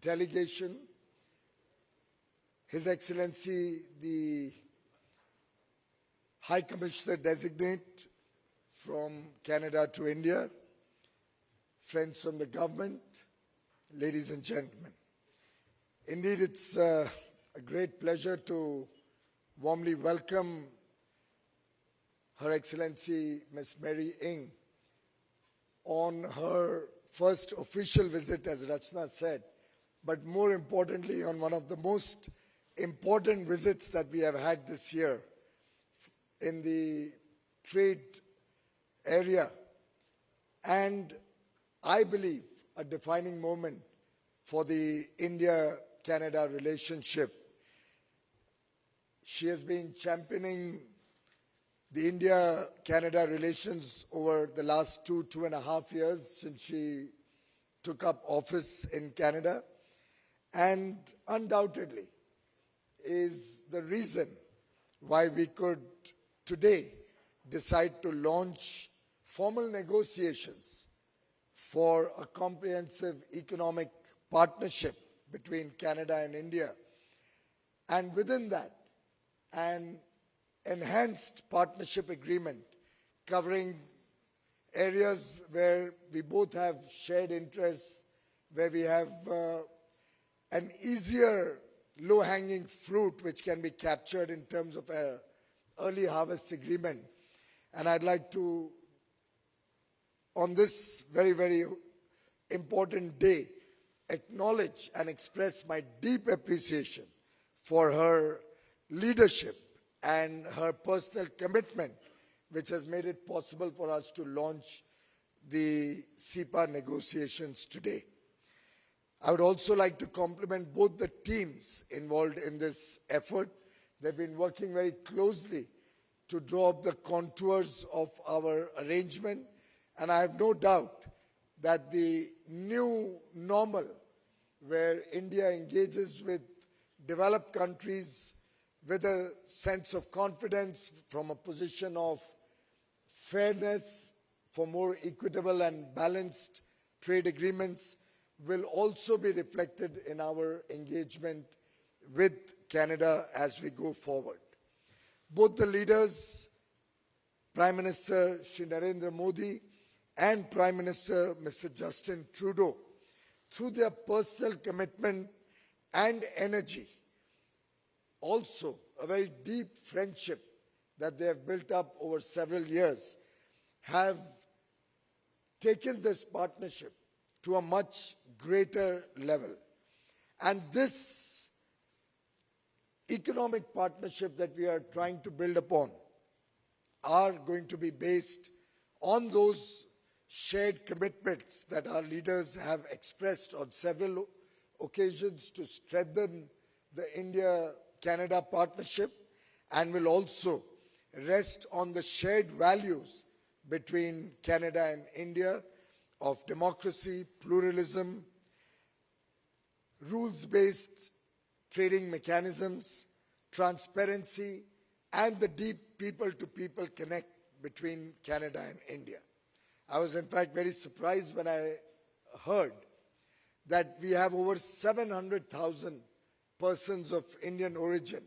delegation, His Excellency the High Commissioner Designate from Canada to India, friends from the government, ladies and gentlemen. Indeed, it's a great pleasure to warmly welcome Her Excellency Ms. Mary Ng on her first official visit, as Rachna said, but more importantly on one of the most important visits that we have had this year in the trade area, and I believe a defining moment for the India-Canada relationship. She has been championing the India-Canada relations over the last 2.5 years since she took up office in Canada, and undoubtedly is the reason why we could today decide to launch formal negotiations for a comprehensive economic partnership between Canada and India, and within that an enhanced partnership agreement covering areas where we both have shared interests, where we have an easier low-hanging fruit which can be captured in terms of an early harvest agreement. And I'd like to, on this very, very important day, acknowledge and express my deep appreciation for her leadership and her personal commitment, which has made it possible for us to launch the CEPA negotiations today. I would also like to compliment both the teams involved in this effort. They've been working very closely to draw up the contours of our arrangement, and I have no doubt that the new normal, where India engages with developed countries with a sense of confidence from a position of fairness for more equitable and balanced trade agreements, will also be reflected in our engagement with Canada as we go forward. Both the leaders, Prime Minister Shri Narendra Modi and Prime Minister Mr. Justin Trudeau, through their personal commitment and energy, also a very deep friendship that they have built up over several years, have taken this partnership to a much greater level. And this economic partnership that we are trying to build upon are going to be based on those shared commitments that our leaders have expressed on several occasions to strengthen the India-Canada partnership, and will also rest on the shared values between Canada and India of democracy, pluralism, rules-based trading mechanisms, transparency, and the deep people-to-people connect between Canada and India. I was in fact very surprised when I heard that we have over 700,000 persons of Indian origin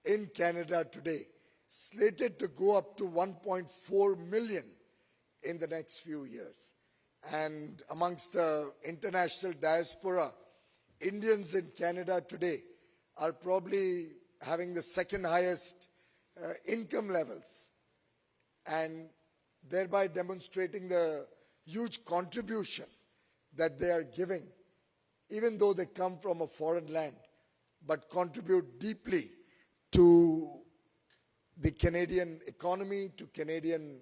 in Canada today, slated to go up to 1.4 million in the next few years. And amongst the international diaspora, Indians in Canada today are probably having the second highest income levels, and thereby demonstrating the huge contribution that they are giving, even though they come from a foreign land, but contribute deeply to the Canadian economy, to Canadian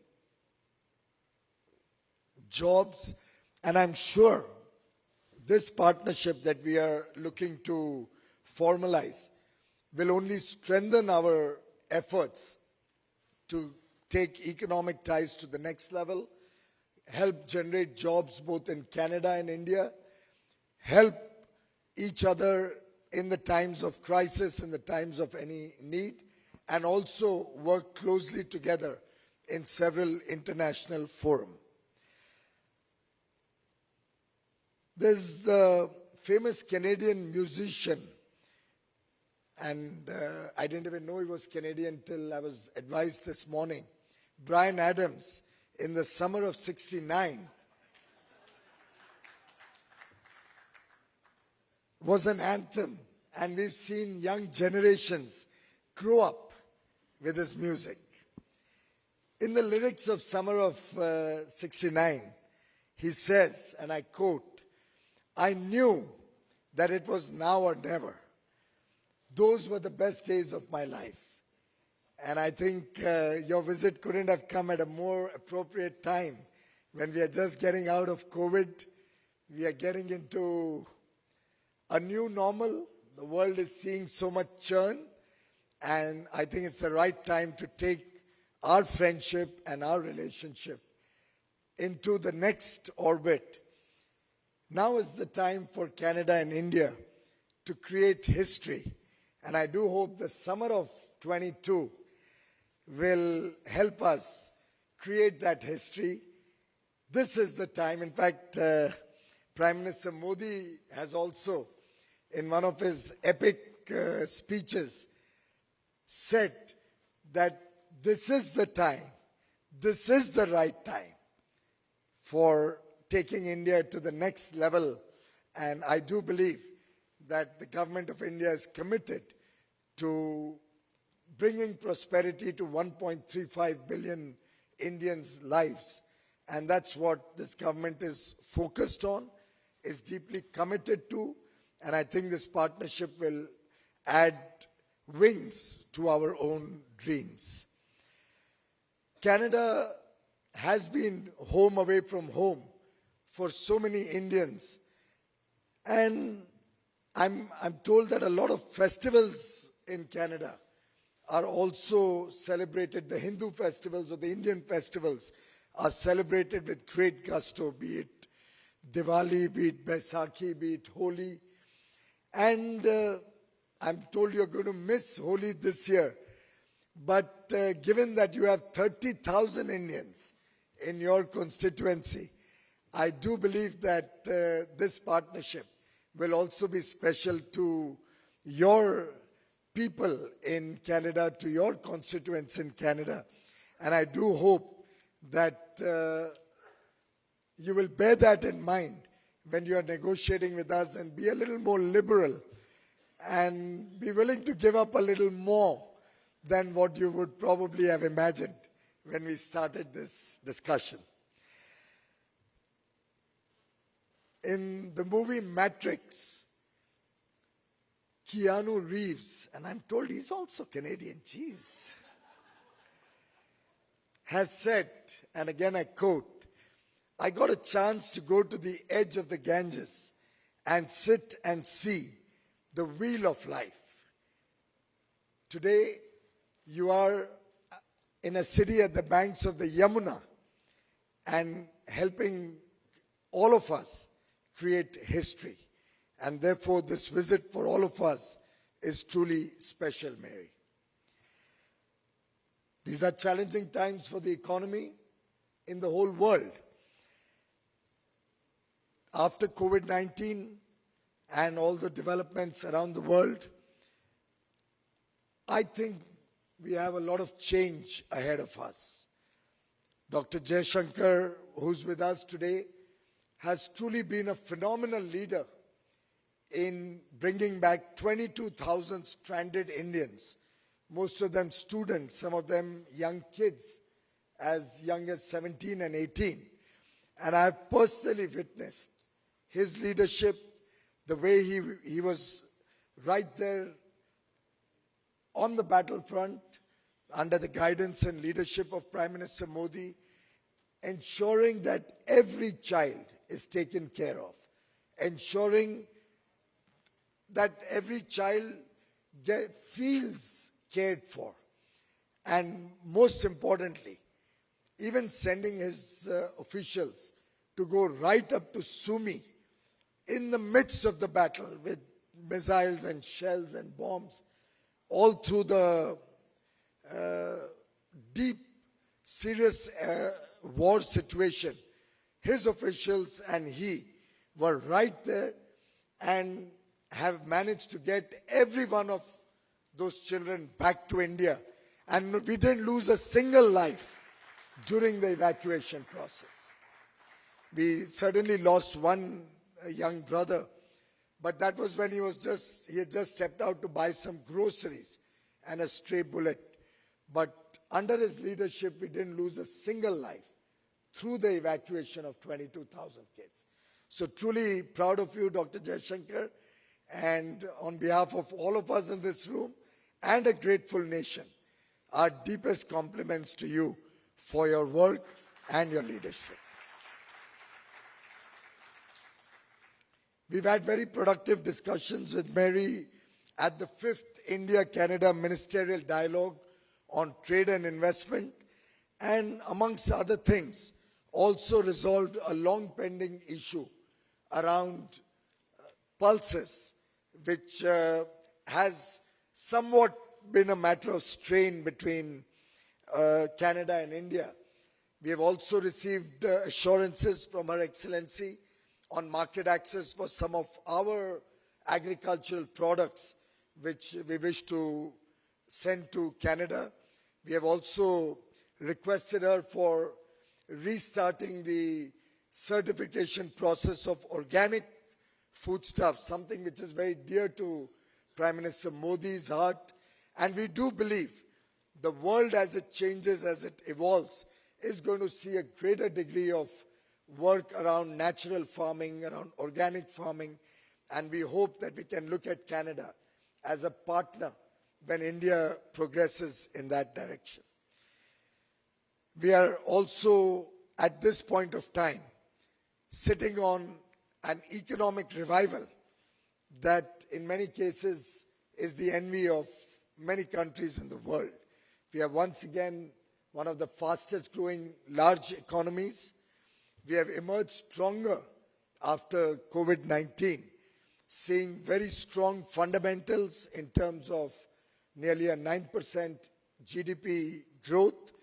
jobs. And I'm sure this partnership that we are looking to formalize will only strengthen our efforts to take economic ties to the next level, help generate jobs both in Canada and India, help each other in the times of crisis, in the times of any need, and also work closely together in several international forums. There's the famous Canadian musician, and I didn't even know he was Canadian till I was advised this morning, Bryan Adams, in the summer of '69, was an anthem, and we've seen young generations grow up with his music. In the lyrics of summer of '69, he says, and I quote, "I knew that it was now or never. Those were the best days of my life." And I think your visit couldn't have come at a more appropriate time when we are just getting out of COVID. We are getting into a new normal. The world is seeing so much churn, and I think it's the right time to take our friendship and our relationship into the next orbit. Now is the time for Canada and India to create history, and I do hope the summer of '22 will help us create that history. This is the time. In fact, Prime Minister Modi has also, in one of his epic speeches, said that this is the time, this is the right time for taking India to the next level. And I do believe that the government of India is committed to bringing prosperity to 1.35 billion Indians' lives. And that's what this government is focused on, is deeply committed to. And I think this partnership will add wings to our own dreams. Canada has been home away from home for so many Indians. And I'm told that a lot of festivals in Canada are also celebrated. The Hindu festivals or the Indian festivals are celebrated with great gusto, be it Diwali, be it Baisakhi, be it Holi. And I'm told you're going to miss Holi this year. But given that you have 30,000 Indians in your constituency, I do believe that this partnership will also be special to your people in Canada, to your constituents in Canada. And I do hope that you will bear that in mind when you are negotiating with us, and be a little more liberal and be willing to give up a little more than what you would probably have imagined when we started this discussion. In the movie Matrix, Keanu Reeves, and I'm told he's also Canadian, geez, has said, and again I quote, "I got a chance to go to the edge of the Ganges and sit and see the wheel of life." Today, you are in a city at the banks of the Yamuna and helping all of us create history. And therefore, this visit for all of us is truly special, Mary. These are challenging times for the economy in the whole world. After COVID-19 and all the developments around the world, I think we have a lot of change ahead of us. Dr. Jaishankar, who's with us today, has truly been a phenomenal leader in bringing back 22,000 stranded Indians, most of them students, some of them young kids, as young as 17 and 18. And I have personally witnessed his leadership, the way he was right there on the battlefront under the guidance and leadership of Prime Minister Modi, ensuring that every child is taken care of, ensuring that every child feels cared for, and most importantly, even sending his officials to go right up to Sumi in the midst of the battle with missiles and shells and bombs, all through the deep, serious war situation. His officials and he were right there, and have managed to get every one of those children back to India. And we didn't lose a single life during the evacuation process. We certainly lost one young brother, but that was when he had just stepped out to buy some groceries and a stray bullet. But under his leadership, we didn't lose a single life through the evacuation of 22,000 kids. So truly proud of you, Dr. Jaishankar, and on behalf of all of us in this room and a grateful nation, our deepest compliments to you for your work and your leadership. We've had very productive discussions with Mary at the 5th India-Canada Ministerial Dialogue on Trade and Investment, and amongst other things, also resolved a long-pending issue around pulses, which has somewhat been a matter of strain between Canada and India. We have also received assurances from Her Excellency on market access for some of our agricultural products which we wish to send to Canada. We have also requested her for restarting the certification process of organic foodstuffs, something which is very dear to Prime Minister Modi's heart. And we do believe the world, as it changes, as it evolves, is going to see a greater degree of work around natural farming, around organic farming, and we hope that we can look at Canada as a partner when India progresses in that direction. We are also, at this point of time, sitting on an economic revival that in many cases is the envy of many countries in the world. We are once again one of the fastest growing large economies. We have emerged stronger after COVID-19, seeing very strong fundamentals in terms of nearly a 9% GDP growth,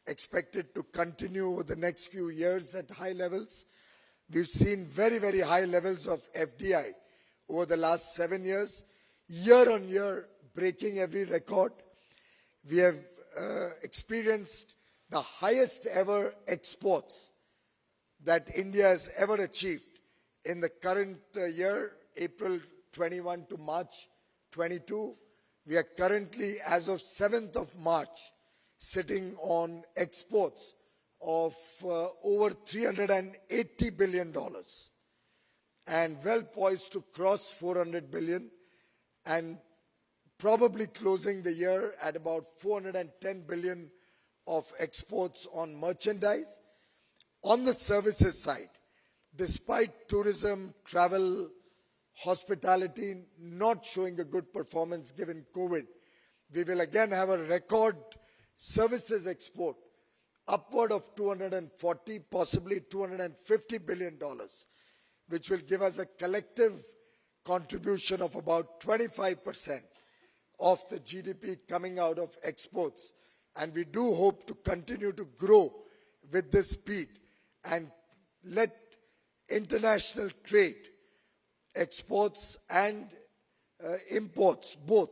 expected to continue over the next few years at high levels. We've seen very, very high levels of FDI over the last 7 years, year on year breaking every record. We have experienced the highest ever exports that India has ever achieved in the current year, April 21 to March 22. We are currently, as of 7th of March, sitting on exports of over $380 billion and well poised to cross 400 billion and probably closing the year at about 410 billion of exports on merchandise. On the services side, despite tourism, travel, hospitality not showing a good performance given COVID, we will again have a record services export upward of 240, possibly $250 billion, which will give us a collective contribution of about 25% of the GDP coming out of exports. And we do hope to continue to grow with this speed and let international trade, exports and imports both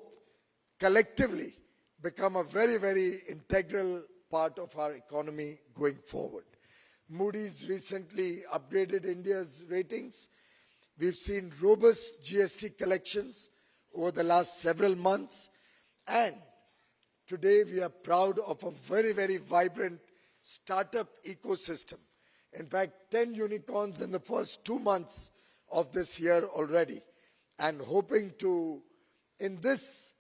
collectively become a very, very integral part of our economy going forward. Moody's recently upgraded India's ratings. We've seen robust GST collections over the last several months, and today we are proud of a very, very vibrant startup ecosystem. In fact, 10 unicorns in the first 2 months of this year already, and hoping to, in this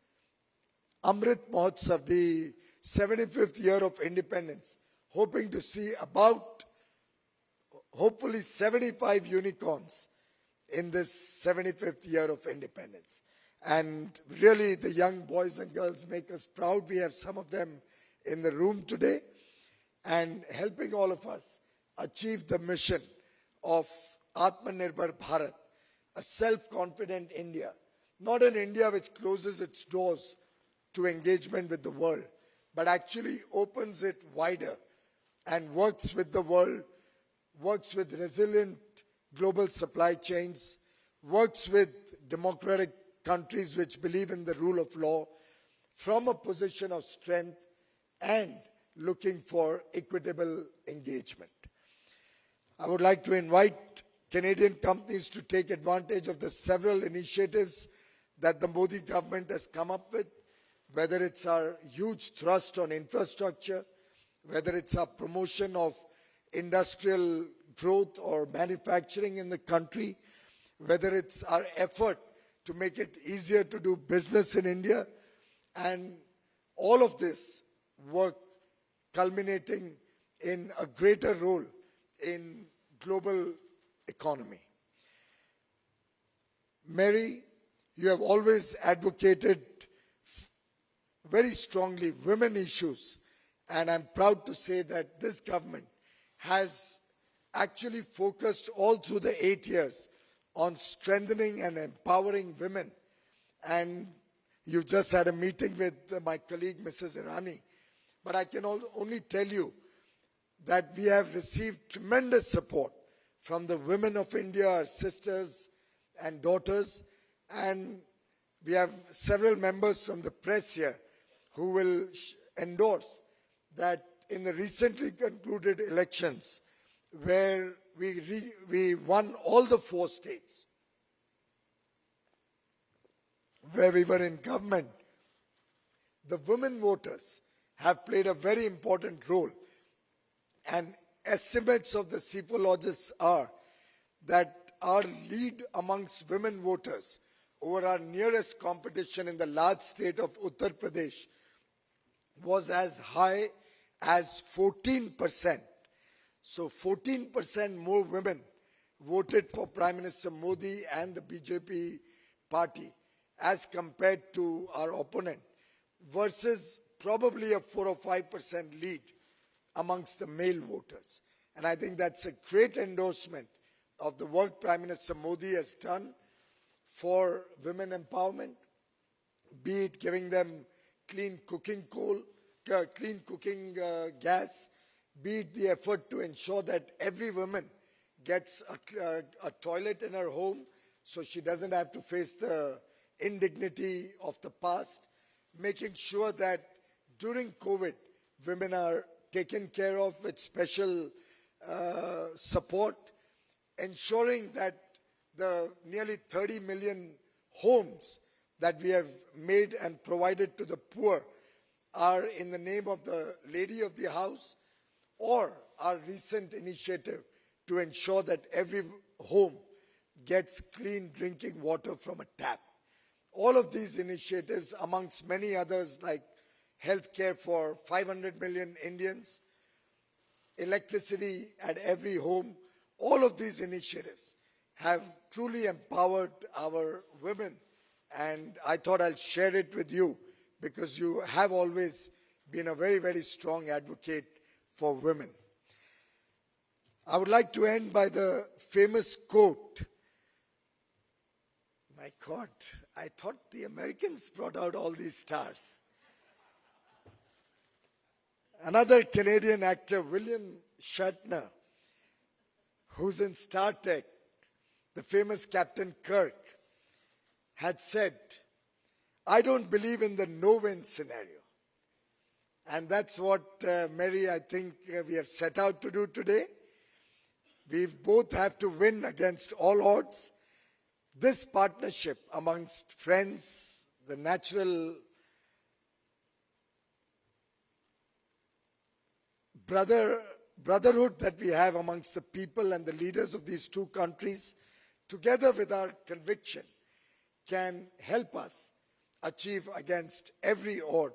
Amrit Mahotsav, the 75th year of independence, hoping to see about, hopefully 75 unicorns in this 75th year of independence. And really the young boys and girls make us proud. We have some of them in the room today and helping all of us achieve the mission of Atmanirbhar Bharat, a self-confident India, not an India which closes its doors to engagement with the world, but actually opens it wider and works with the world, works with resilient global supply chains, works with democratic countries which believe in the rule of law from a position of strength and looking for equitable engagement. I would like to invite Canadian companies to take advantage of the several initiatives that the Modi government has come up with, whether it's our huge thrust on infrastructure, whether it's our promotion of industrial growth or manufacturing in the country, whether it's our effort to make it easier to do business in India, and all of this work culminating in a greater role in global economy. Mary, you have always advocated very strongly women issues, and I'm proud to say that this government has actually focused all through the 8 years on strengthening and empowering women. And you just had a meeting with my colleague Mrs. Irani, but I can only tell you that we have received tremendous support from the women of India, our sisters and daughters, and we have several members from the press here who will endorse that in the recently concluded elections, where we won all the 4 states where we were in government, the women voters have played a very important role, and estimates of the psephologists are that our lead amongst women voters over our nearest competition in the large state of Uttar Pradesh was as high as 14%. So 14% more women voted for Prime Minister Modi and the BJP party as compared to our opponent, versus probably a 4 or 5% lead amongst the male voters. And I think that's a great endorsement of the work Prime Minister Modi has done for women empowerment, be it giving them clean cooking gas, be it the effort to ensure that every woman gets a toilet in her home so she doesn't have to face the indignity of the past, making sure that during COVID, women are taken care of with special support, ensuring that the nearly 30 million homes that we have made and provided to the poor are in the name of the lady of the house, or our recent initiative to ensure that every home gets clean drinking water from a tap. All of these initiatives, amongst many others like health care for 500 million Indians, electricity at every home, all of these initiatives have truly empowered our women, and I thought I'll share it with you because you have always been a very, very strong advocate for women. I would like to end by the famous quote. My God, I thought the Americans brought out all these stars. Another Canadian actor, William Shatner, who's in Star Trek, the famous Captain Kirk, had said, "I don't believe in the no-win scenario." And that's what, Mary, I think we have set out to do today. We both have to win against all odds. This partnership amongst friends, the natural brotherhood that we have amongst the people and the leaders of these two countries, together with our conviction, can help us achieve against every odd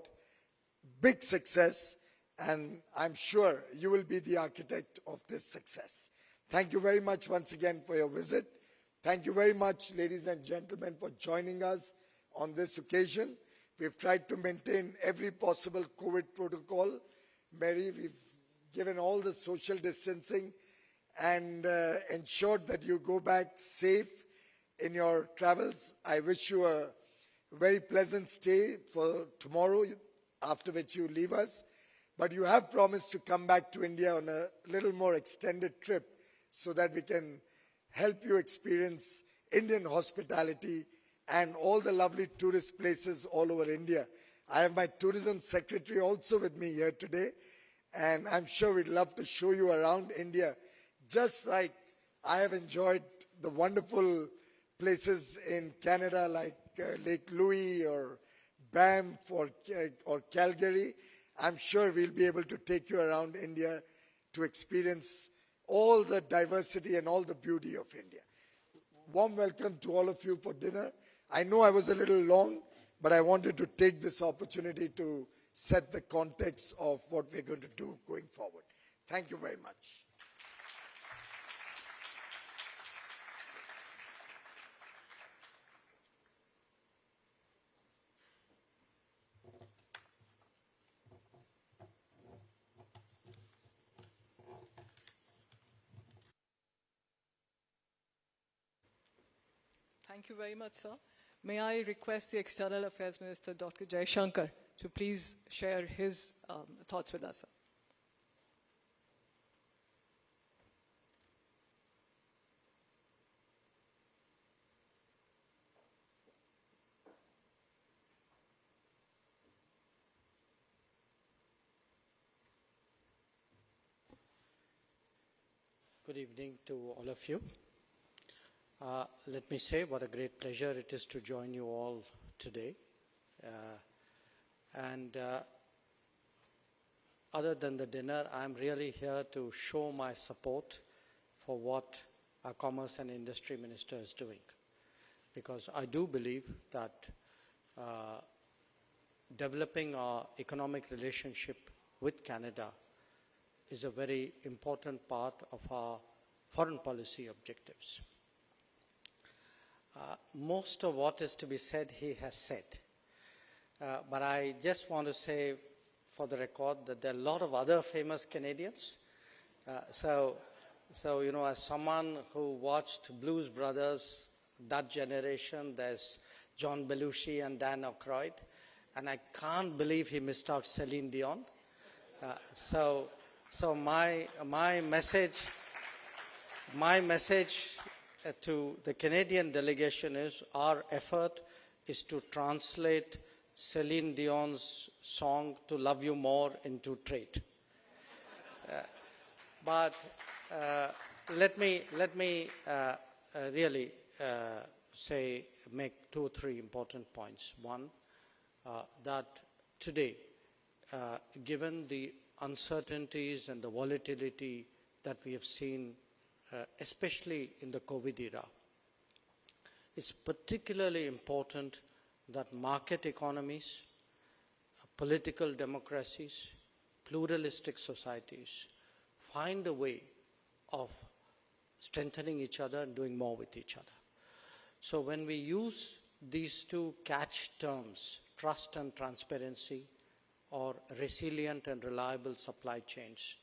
big success, and I'm sure you will be the architect of this success. Thank you very much once again for your visit. Thank you very much, ladies and gentlemen, for joining us on this occasion. We've tried to maintain every possible COVID protocol. Mary, we've given all the social distancing and ensured that you go back safe in your travels. I wish you a very pleasant stay for tomorrow, after which you leave us. But you have promised to come back to India on a little more extended trip so that we can help you experience Indian hospitality and all the lovely tourist places all over India. I have my tourism secretary also with me here today, and I'm sure we'd love to show you around India, just like I have enjoyed the wonderful places in Canada like Lake Louise or Banff or Calgary. I'm sure we'll be able to take you around India to experience all the diversity and all the beauty of India. Warm welcome to all of you for dinner. I know I was a little long, but I wanted to take this opportunity to set the context of what we're going to do going forward. Thank you very much. Thank you very much, sir. May I request the External Affairs Minister, Dr. Jaishankar, to please share his thoughts with us, sir. Good evening to all of you. Let me say what a great pleasure it is to join you all today. Other than the dinner, I'm really here to show my support for what our Commerce and Industry Minister is doing. Because I do believe that developing our economic relationship with Canada is a very important part of our foreign policy objectives. Most of what is to be said, he has said. But I just want to say for the record that there are a lot of other famous Canadians. So, you know, as someone who watched Blues Brothers, that generation, there's John Belushi and Dan Aykroyd. And I can't believe he missed out Celine Dion. So my message to the Canadian delegation is our effort is to translate Celine Dion's song "To Love You More" into trade. But let me really make 2 or 3 important points. One, that today, given the uncertainties and the volatility that we have seen, especially in the COVID era, it's particularly important that market economies, political democracies, pluralistic societies find a way of strengthening each other and doing more with each other. So when we use these 2 catch terms, trust and transparency, or resilient and reliable supply chains,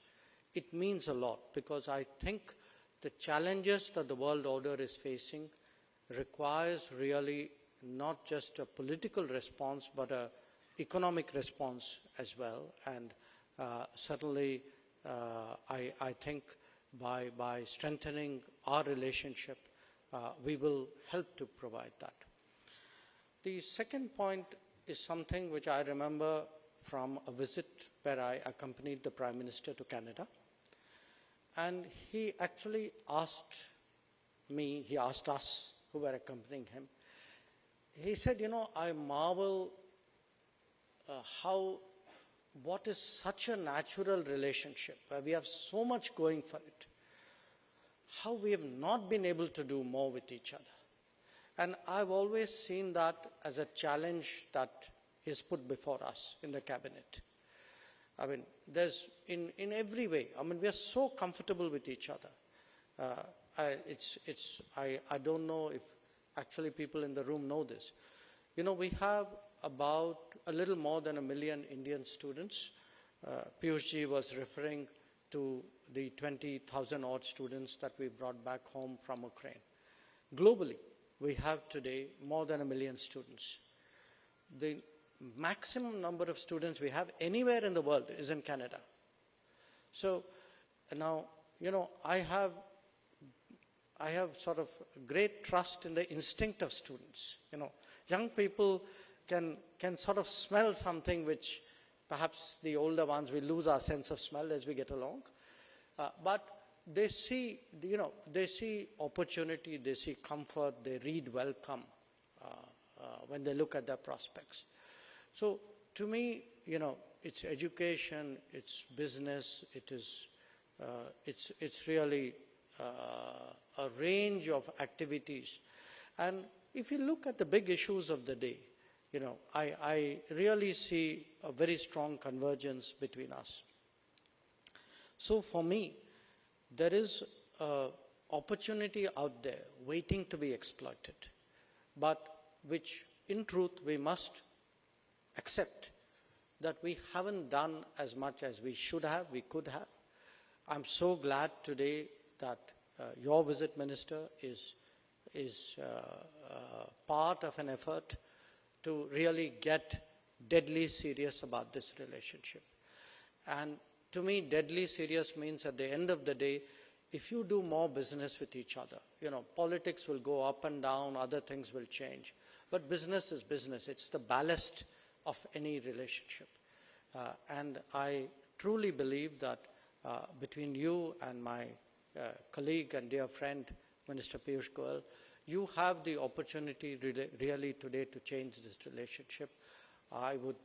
it means a lot, because I think the challenges that the world order is facing requires really not just a political response, but an economic response as well. And certainly, I think by strengthening our relationship, we will help to provide that. The second point is something which I remember from a visit where I accompanied the Prime Minister to Canada. And he actually asked me, he asked us who were accompanying him, he said, you know, I marvel what is such a natural relationship, where we have so much going for it, how we have not been able to do more with each other. And I've always seen that as a challenge that is put before us in the cabinet. I mean, there's in every way. I mean, we are so comfortable with each other. I don't know if actually people in the room know this. You know, we have about a little more than 1 million Indian students. Piyush ji was referring to the 20,000 odd students that we brought back home from Ukraine. Globally, we have today more than 1 million students. The maximum number of students we have anywhere in the world is in Canada. So now, you know, I have I have sort of great trust in the instinct of students. Young people can sort of smell something which perhaps the older ones, we lose our sense of smell as we get along. But they see, they see opportunity, they see comfort, they read welcome when they look at their prospects. So to me, it's education, it's business, it's really a range of activities. And if you look at the big issues of the day, I really see a very strong convergence between us. So for me, there is an opportunity out there waiting to be exploited, but which in truth we must accept that we haven't done as much as we should have, we could have. I'm so glad today that your visit, Minister, is part of an effort to really get deadly serious about this relationship. And to me, deadly serious means at the end of the day, if you do more business with each other, politics will go up and down, other things will change. But business is business. It's the ballast of any relationship. And I truly believe that between you and my colleague and dear friend, Minister Piyush Goyal, you have the opportunity really today to change this relationship. I would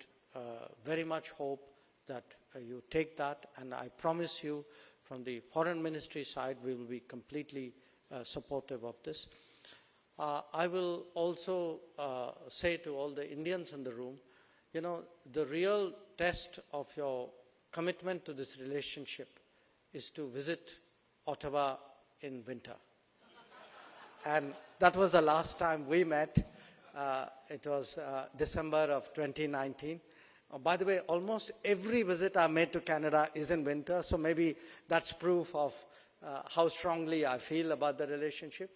very much hope that you take that, and I promise you from the Foreign Ministry side, we will be completely supportive of this. I will also say to all the Indians in the room, the real test of your commitment to this relationship is to visit Ottawa in winter. And that was the last time we met. It was December of 2019. By the way, almost every visit I made to Canada is in winter, so maybe that's proof of how strongly I feel about the relationship.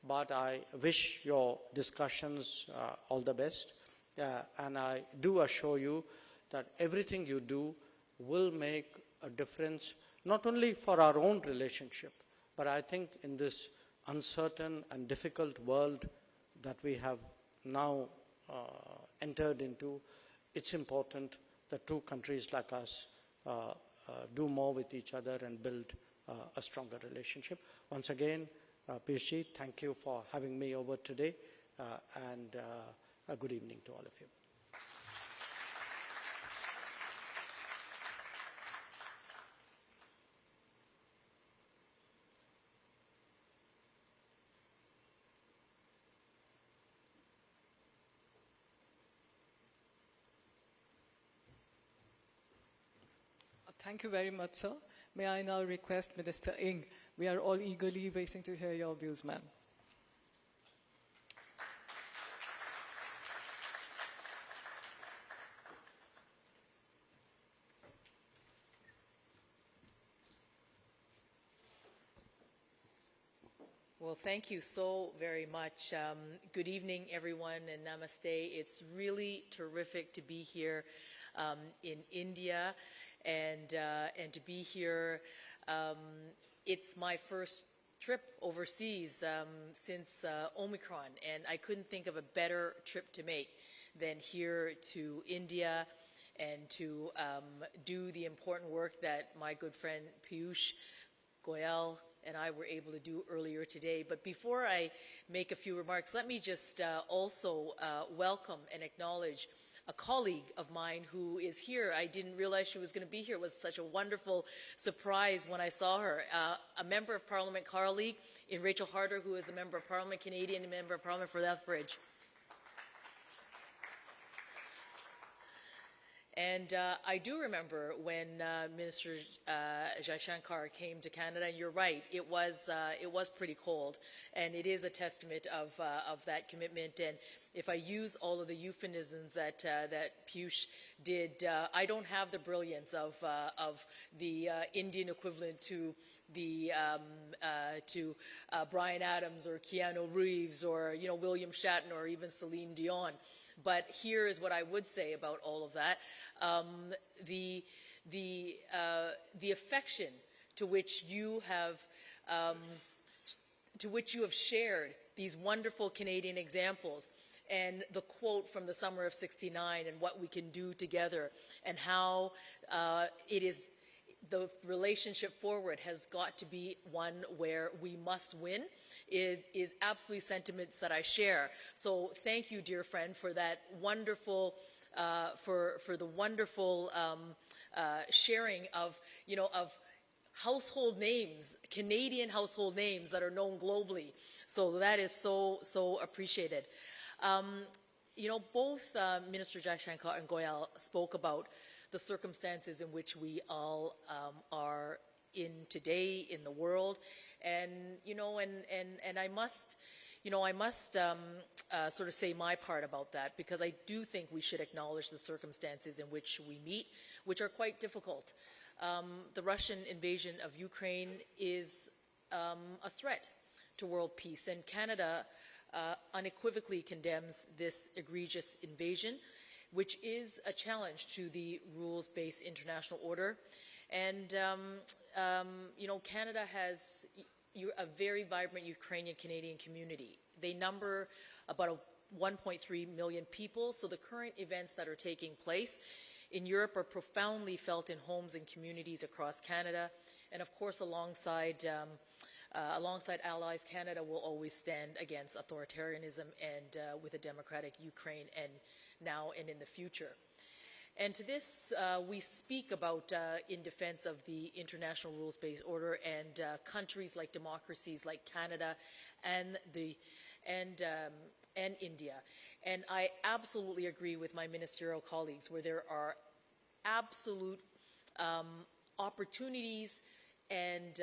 But I wish your discussions all the best. And I do assure you that everything you do will make a difference, not only for our own relationship, but I think in this uncertain and difficult world that we have now entered into, it's important that two countries like us do more with each other and build a stronger relationship. Once again, Piyush, thank you for having me over today, and a good evening to all of you. Thank you very much, sir. May I now request Minister Ng? We are all eagerly waiting to hear your views, ma'am. Well, thank you so very much. Good evening, everyone, and namaste. It's really terrific to be here in India and to be here. It's my first trip overseas since Omicron, and I couldn't think of a better trip to make than here to India and to do the important work that my good friend Piyush Goyal and I were able to do earlier today. But before I make a few remarks, let me just also welcome and acknowledge a colleague of mine who is here. I didn't realize she was going to be here. It was such a wonderful surprise when I saw her. A member of Parliament colleague in Rachel Harder, who is the Member of Parliament, Canadian Member of Parliament for Lethbridge. And I do remember when Minister Jaishankar came to Canada, and you're right, it was pretty cold, and it is a testament of that commitment. And if I use all of the euphemisms that Piyush did, I don't have the brilliance of the Indian equivalent to the Bryan Adams or Keanu Reeves or William Shatner or even Celine Dion. But here is what I would say about all of that. The affection to which you have to which you have shared these wonderful Canadian examples, and the quote from the summer of '69 and what we can do together, and how it is the relationship forward has got to be one where we must win. It is absolutely sentiments that I share. So thank you, dear friend, for that wonderful, for the wonderful sharing of, of household names, Canadian household names that are known globally. So that is so appreciated. Both Minister Jaishankar and Goyal spoke about the circumstances in which we all are in today in the world, and I must sort of say my part about that, because I do think we should acknowledge the circumstances in which we meet, which are quite difficult. The Russian invasion of Ukraine is a threat to world peace, and Canada unequivocally condemns this egregious invasion, which is a challenge to the rules-based international order. And, Canada has a very vibrant Ukrainian-Canadian community. They number about 1.3 million people, so the current events that are taking place in Europe are profoundly felt in homes and communities across Canada. And of course, alongside allies, Canada will always stand against authoritarianism and with a democratic Ukraine, and now and in the future. And to this, we speak about in defense of the international rules-based order, and countries like democracies like Canada and India. And I absolutely agree with my ministerial colleagues where there are absolute opportunities and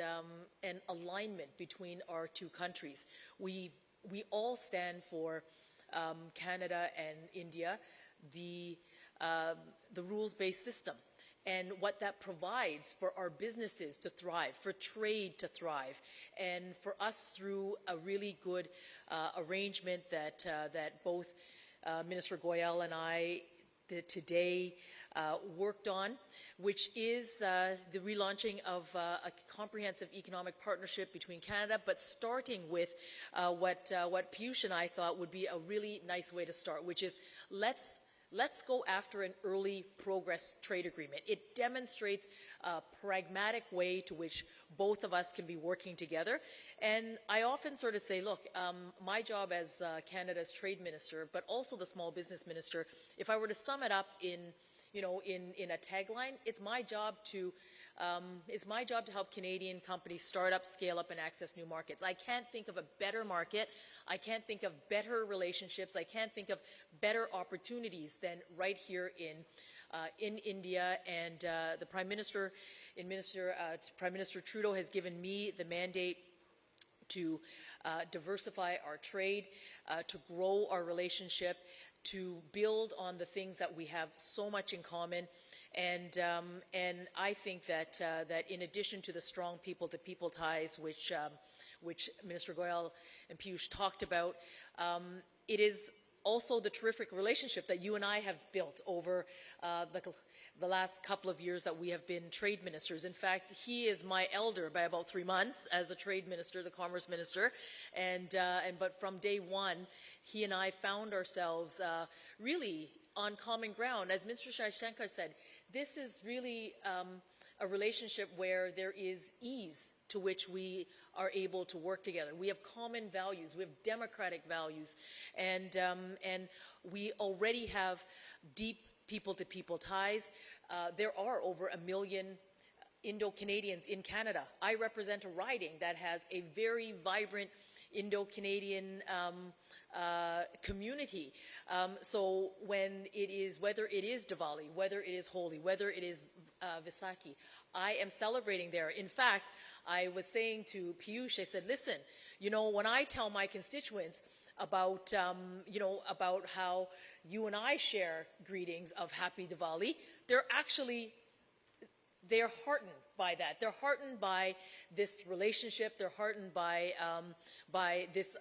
alignment between our two countries. We all stand for Canada and India, the rules-based system, and what that provides for our businesses to thrive, for trade to thrive, and for us through a really good arrangement that both Minister Goyal and I today worked on, which is the relaunching of a comprehensive economic partnership between Canada, but starting with what Piyush and I thought would be a really nice way to start, which is let's go after an early progress trade agreement. It demonstrates a pragmatic way to which both of us can be working together. And I often sort of say, look, my job as Canada's trade minister, but also the small business minister, if I were to sum it up in a tagline, it's my job to help Canadian companies start up, scale up, and access new markets. I can't think of a better market. I can't think of better relationships. I can't think of better opportunities than right here in India. And the Prime Minister Trudeau has given me the mandate to diversify our trade, to grow our relationship, to build on the things that we have so much in common. And I think that in addition to the strong people-to-people ties, which Minister Goyal and Piyush talked about, it is also the terrific relationship that you and I have built over the last couple of years that we have been trade ministers. In fact, he is my elder by about 3 months as a trade minister, the commerce minister, but from day one, he and I found ourselves really on common ground. As Mr. Jaishankar said, this is really a relationship where there is ease to which we are able to work together. We have common values, we have democratic values, and we already have deep people-to-people ties. There are over 1 million Indo-Canadians in Canada. I represent a riding that has a very vibrant Indo-Canadian community. So when whether it is Diwali, whether it is Holi, whether it is Vaisakhi, I am celebrating there. In fact, I was saying to Piyush, I said, listen, when I tell my constituents about, about how you and I share greetings of Happy Diwali, they're heartened by that. They're heartened by this relationship. They're heartened by this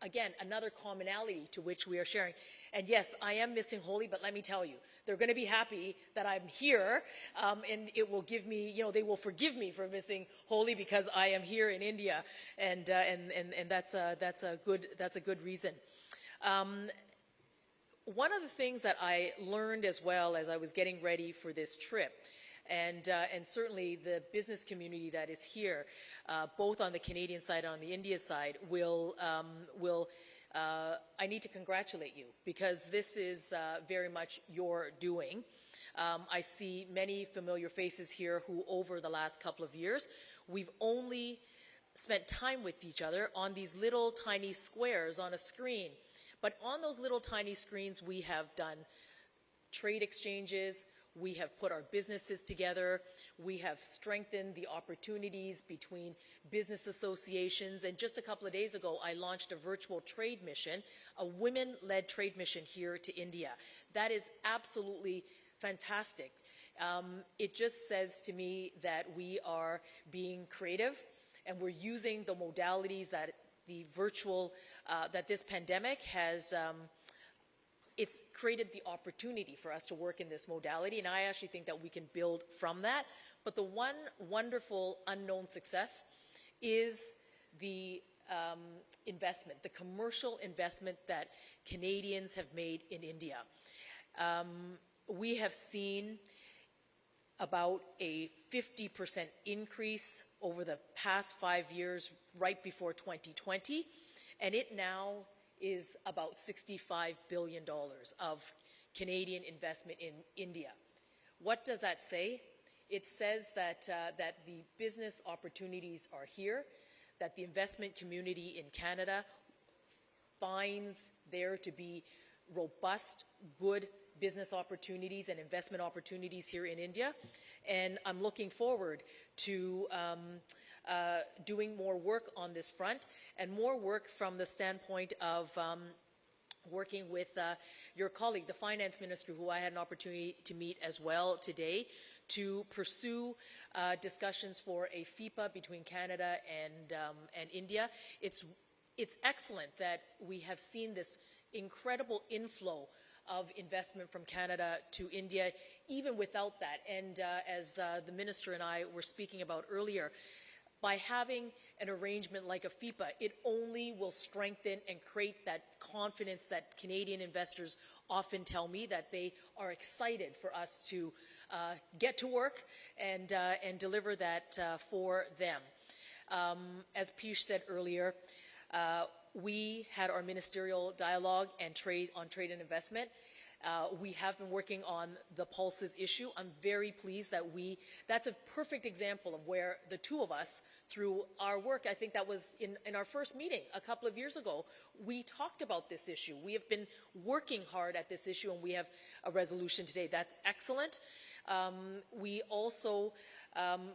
again, another commonality to which we are sharing. And yes, I am missing Holi, but let me tell you, they're going to be happy that I'm here, and it will give me, you know, they will forgive me for missing Holi because I am here in India, and that's a good reason. One of the things that I learned as well as I was getting ready for this trip, and certainly the business community that is here, both on the Canadian side and on the India side, I need to congratulate you because this is very much your doing. I see many familiar faces here who over the last couple of years, we've only spent time with each other on these little tiny squares on a screen. But on those little tiny screens, we have done trade exchanges, we have put our businesses together, we have strengthened the opportunities between business associations, and just a couple of days ago, I launched a virtual trade mission, a women-led trade mission here to India. That is absolutely fantastic. It just says to me that we are being creative, and we're using the modalities that the virtual, that this pandemic has, it's created the opportunity for us to work in this modality, and I actually think that we can build from that. But the one wonderful unknown success is the investment, the commercial investment that Canadians have made in India. We have seen about a 50% increase over the past 5 years, right before 2020, and it now is about $65 billion of Canadian investment in India. What does that say? It says that, that the business opportunities are here, that the investment community in Canada finds there to be robust, good business opportunities and investment opportunities here in India. And I'm looking forward to doing more work on this front, and more work from the standpoint of working with your colleague, the finance minister, who I had an opportunity to meet as well today, to pursue discussions for a FIPA between Canada and India. It's excellent that we have seen this incredible inflow of investment from Canada to India, even without that. And as the minister and I were speaking about earlier, by having an arrangement like a FIPA, it only will strengthen and create that confidence that Canadian investors often tell me that they are excited for us to get to work and deliver that for them. As Piyush said earlier, we had our ministerial dialogue and trade and investment. We have been working on the pulses issue. I'm very pleased that that's a perfect example of where the two of us, through our work, I think that was in our first meeting a couple of years ago, we talked about this issue. We have been working hard at this issue, and we have a resolution today. That's excellent. We also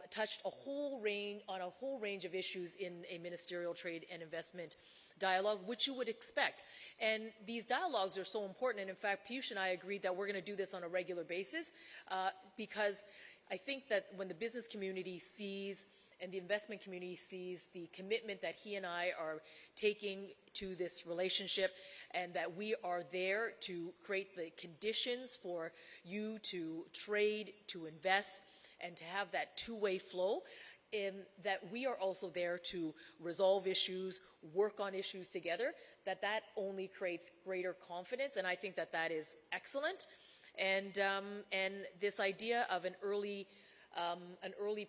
touched a whole range of issues in a ministerial trade and investment dialogue, which you would expect. And these dialogues are so important, and in fact, Piyush and I agreed that we're going to do this on a regular basis, because I think that when the business community sees and the investment community sees the commitment that he and I are taking to this relationship, and that we are there to create the conditions for you to trade, to invest, and to have that two-way flow, that we are also there to resolve issues, work on issues together, that only creates greater confidence, and I think that that is excellent. And this idea of an early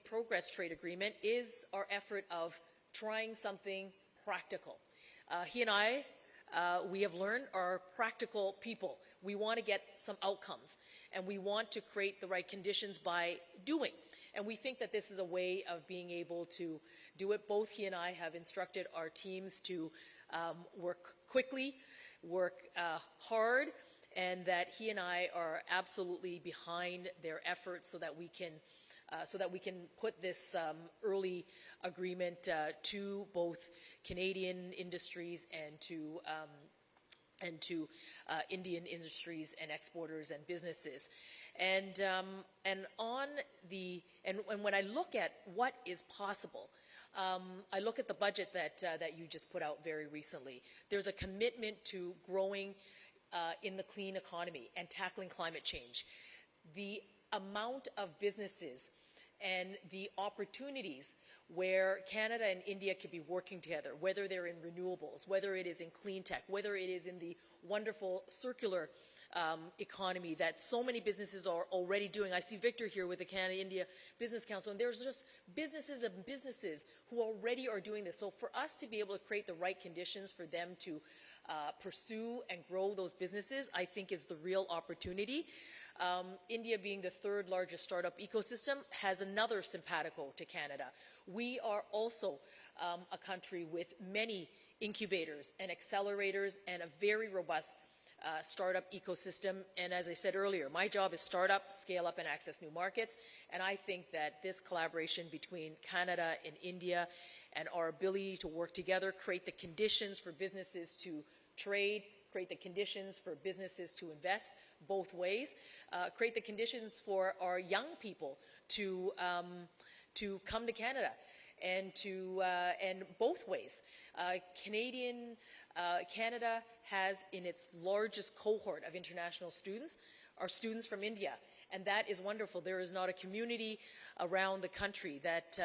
progress trade agreement is our effort of trying something practical. He and I, we have learned, are practical people. We want to get some outcomes, and we want to create the right conditions by doing. And we think that this is a way of being able to do it. Both he and I have instructed our teams to work quickly, work hard, and that he and I are absolutely behind their efforts so that we can put this early agreement to both Canadian industries and to Indian industries and exporters and businesses. And when I look at what is possible, I look at the budget that you just put out very recently. There's a commitment to growing in the clean economy and tackling climate change. The amount of businesses and the opportunities where Canada and India could be working together, whether they're in renewables, whether it is in clean tech, whether it is in the wonderful circular economy that so many businesses are already doing. I see Victor here with the Canada-India Business Council, and there's just businesses and businesses who already are doing this. So for us to be able to create the right conditions for them to pursue and grow those businesses, I think is the real opportunity. India, being the third largest startup ecosystem, has another simpatico to Canada. We are also a country with many incubators and accelerators and a very robust startup ecosystem. And as I said earlier, my job is start up, scale up, and access new markets. And I think that this collaboration between Canada and India and our ability to work together, create the conditions for businesses to trade, create the conditions for businesses to invest both ways, create the conditions for our young people to come to Canada and both ways. Canada has in its largest cohort of international students are students from India, and that is wonderful. There is not a community around the country that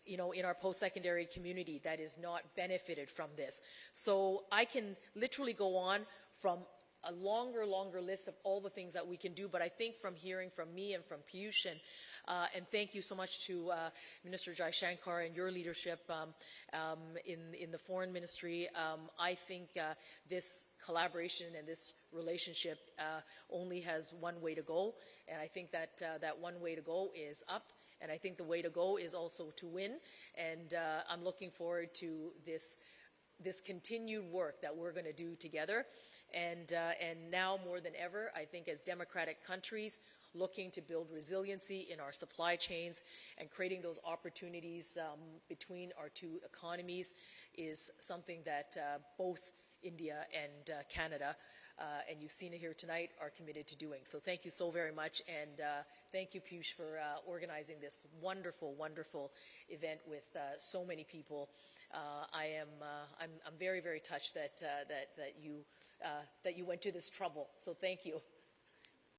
in our post-secondary community that is not benefited from this. So I can literally go on from a longer list of all the things that we can do, but I think from hearing from me and from Piyush, and thank you so much to Minister Jai Shankar and your leadership in the Foreign Ministry, I think this collaboration and this relationship only has one way to go, and I think that that one way to go is up. And I think the way to go is also to win. And I'm looking forward to this continued work that we're going to do together. And now more than ever, I think as democratic countries looking to build resiliency in our supply chains and creating those opportunities between our two economies is something that both India and Canada, and you've seen it here tonight, are committed to doing. So thank you so very much, and thank you, Piyush, for organizing this wonderful, wonderful event with so many people. I'm very, very touched that you went to this trouble. So thank you.